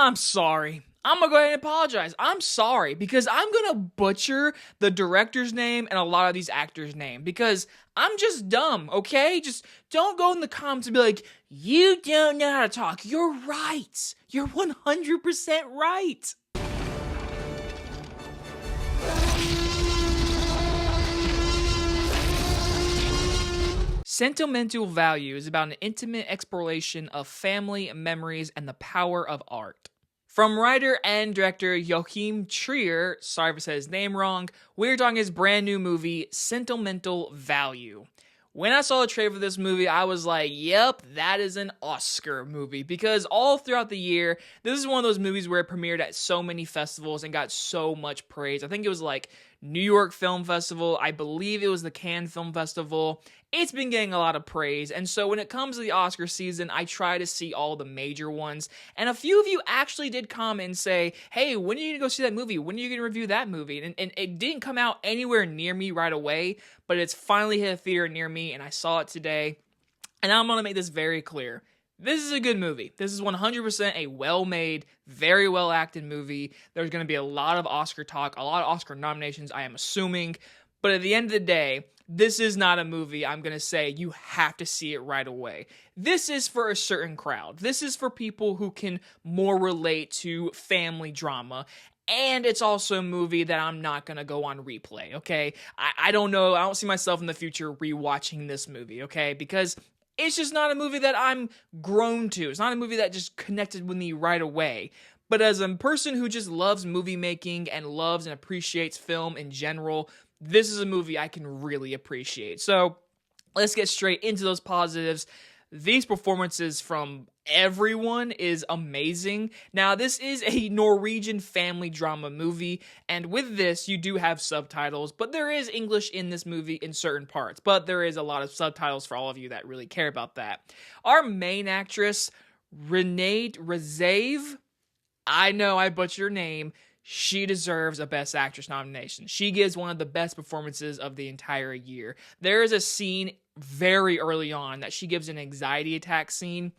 I'm sorry. I'm gonna go ahead and apologize. I'm sorry because I'm gonna butcher the director's name and a lot of these actors' name because I'm just dumb, okay? Just don't go in the comments and be like, you don't know how to talk. You're right. You're 100% right. Sentimental Value is about an intimate exploration of family, memories, and the power of art. From writer and director Joachim Trier, sorry if I said his name wrong, we're talking his brand new movie, Sentimental Value. When I saw the trailer for this movie, I was like, yep, that is an Oscar movie. Because all throughout the year, this is one of those movies where it premiered at so many festivals and got so much praise. I think it was like New York Film Festival. I believe it was the Cannes Film Festival. It's been getting a lot of praise. And so when it comes to the Oscar season, I try to see all the major ones. And a few of you actually did comment and say, hey, when are you going to go see that movie? When are you going to review that movie? And it didn't come out anywhere near me right away, but it's finally hit a theater near me, and I saw it today. And I'm going to make this very clear. This is a good movie. This is 100% a well-made, very well-acted movie. There's going to be a lot of Oscar talk, a lot of Oscar nominations, I am assuming. But at the end of the day, this is not a movie I'm going to say you have to see it right away. This is for a certain crowd. This is for people who can more relate to family drama. And it's also a movie that I'm not going to go on replay, okay? I don't know. I don't see myself in the future rewatching this movie, okay? Because it's just not a movie that I'm grown to. It's not a movie that just connected with me right away. But as a person who just loves movie making and loves and appreciates film in general, this is a movie I can really appreciate. So let's get straight into those positives. These performances from everyone is amazing. Now, this is a Norwegian family drama movie, and with this, you do have subtitles, but there is English in this movie in certain parts, but there is a lot of subtitles for all of you that really care about that. Our main actress, Renate Rezaev, I know I butchered her name. She deserves a Best Actress nomination. She gives one of the best performances of the entire year. There is a scene very early on that she gives an anxiety attack scene.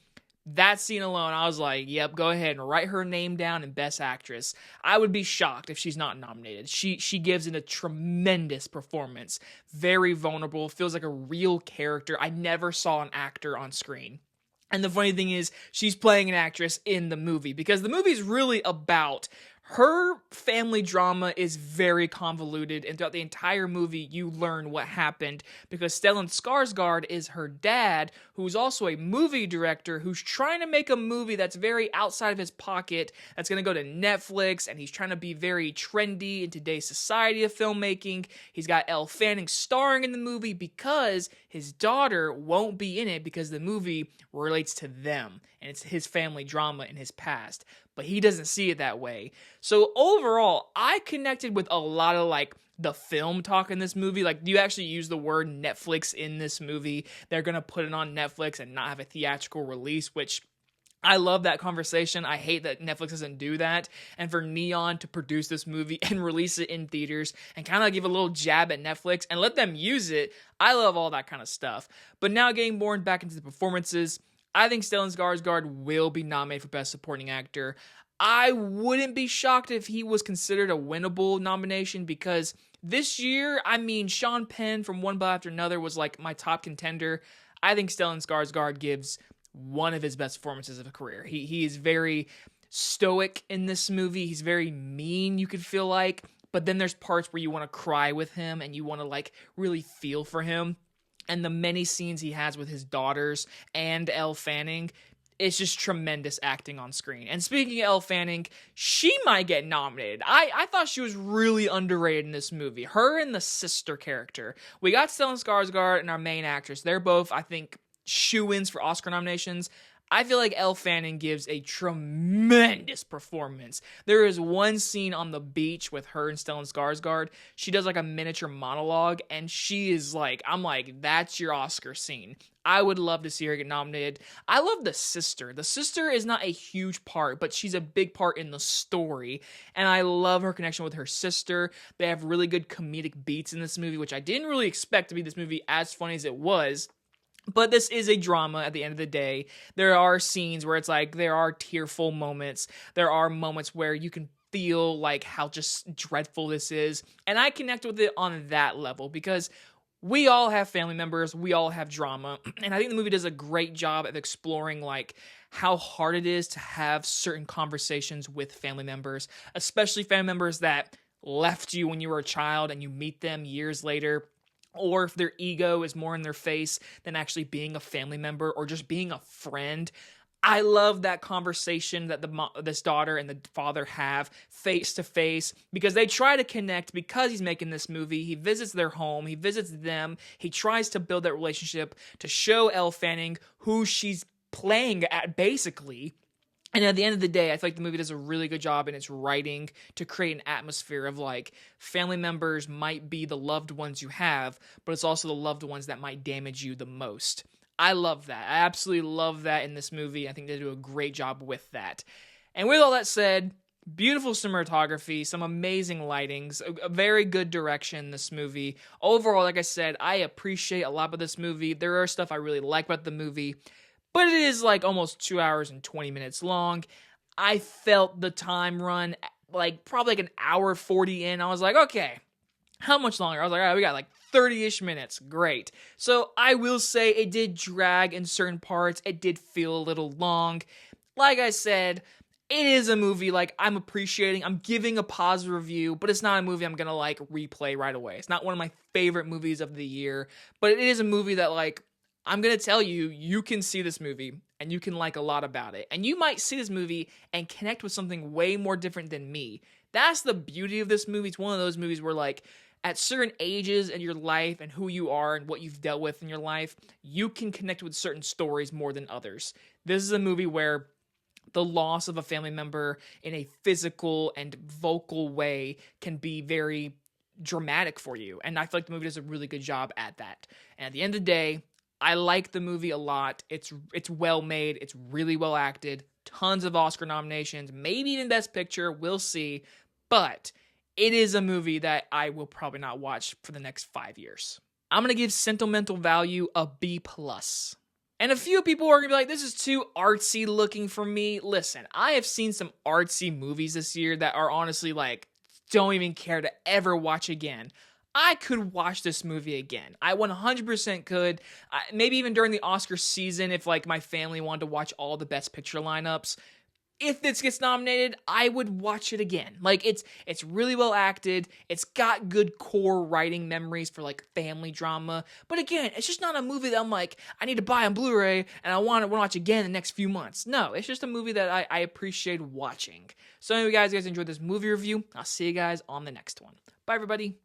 That scene alone, I was like, yep, go ahead and write her name down in Best Actress. I would be shocked if she's not nominated. She gives it a tremendous performance. Very vulnerable, feels like a real character. I never saw an actor on screen. And the funny thing is, she's playing an actress in the movie, because the movie is really about her family drama is very convoluted, and throughout the entire movie, you learn what happened, because Stellan Skarsgård is her dad, who's also a movie director, who's trying to make a movie that's very outside of his pocket, that's going to go to Netflix, and he's trying to be very trendy in today's society of filmmaking. He's got Elle Fanning starring in the movie because his daughter won't be in it, because the movie relates to them, and it's his family drama in his past. But he doesn't see it that way. So overall, I connected with a lot of like the film talk in this movie. Like, you actually use the word Netflix in this movie. They're going to put it on Netflix and not have a theatrical release, which I love that conversation. I hate that Netflix doesn't do that. And for Neon to produce this movie and release it in theaters and kind of give a little jab at Netflix and let them use it, I love all that kind of stuff. But now getting more back into the performances, I think Stellan Skarsgård will be nominated for Best Supporting Actor. I wouldn't be shocked if he was considered a winnable nomination, because this year, I mean, Sean Penn from One Bite After Another was like my top contender. I think Stellan Skarsgård gives one of his best performances of a career. He is very stoic in this movie. He's very mean, you could feel like. But then there's parts where you want to cry with him and you want to like really feel for him. And the many scenes he has with his daughters and Elle Fanning, it's just tremendous acting on screen. And speaking of Elle Fanning, she might get nominated. I thought she was really underrated in this movie. Her and the sister character. We got Stellan Skarsgård and our main actress. They're both, I think, shoo-ins for Oscar nominations. I feel like Elle Fanning gives a tremendous performance. There is one scene on the beach with her and Stellan Skarsgård. She does like a miniature monologue, and she is like, I'm like, that's your Oscar scene. I would love to see her get nominated. I love the sister. The sister is not a huge part, but she's a big part in the story, and I love her connection with her sister. They have really good comedic beats in this movie, which I didn't really expect to be this movie as funny as it was. But this is a drama at the end of the day. There are scenes where it's like, there are tearful moments. There are moments where you can feel like how just dreadful this is. And I connect with it on that level because we all have family members. We all have drama. And I think the movie does a great job of exploring like how hard it is to have certain conversations with family members, especially family members that left you when you were a child and you meet them years later, or if their ego is more in their face than actually being a family member or just being a friend. I love that conversation that this daughter and the father have face to face because they try to connect because he's making this movie. He visits their home. He visits them. He tries to build that relationship to show Elle Fanning who she's playing at, basically. And at the end of the day, I feel like the movie does a really good job in its writing to create an atmosphere of like family members might be the loved ones you have, but it's also the loved ones that might damage you the most. I love that. I absolutely love that in this movie. I think they do a great job with that. And with all that said, beautiful cinematography, some amazing lightings, a very good direction in this movie. Overall, like I said, I appreciate a lot of this movie. There are stuff I really like about the movie, but it is like almost 2 hours and 20 minutes long. I felt the time run like probably like an hour 40 in. I was like, okay, how much longer? I was like, all right, we got like 30-ish minutes. Great. So I will say it did drag in certain parts. It did feel a little long. Like I said, it is a movie like I'm appreciating. I'm giving a positive review, but it's not a movie I'm going to like replay right away. It's not one of my favorite movies of the year, but it is a movie that like I'm going to tell you, you can see this movie and you can like a lot about it. And you might see this movie and connect with something way more different than me. That's the beauty of this movie. It's one of those movies where like at certain ages in your life and who you are and what you've dealt with in your life, you can connect with certain stories more than others. This is a movie where the loss of a family member in a physical and vocal way can be very dramatic for you. And I feel like the movie does a really good job at that. And at the end of the day, I like the movie a lot. It's well made. It's really well acted. Tons of Oscar nominations. Maybe even Best Picture. We'll see. But it is a movie that I will probably not watch for the next 5 years. I'm going to give Sentimental Value a B+. And a few people are going to be like, this is too artsy looking for me. Listen, I have seen some artsy movies this year that are honestly like, don't even care to ever watch again. I could watch this movie again. I 100% could. Maybe even during the Oscar season, if like my family wanted to watch all the Best Picture lineups. If this gets nominated, I would watch it again. Like it's really well acted. It's got good core writing memories for like family drama. But again, it's just not a movie that I'm like, I need to buy on Blu-ray and I want to watch again in the next few months. No, it's just a movie that I appreciate watching. So anyway, guys enjoyed this movie review. I'll see you guys on the next one. Bye, everybody.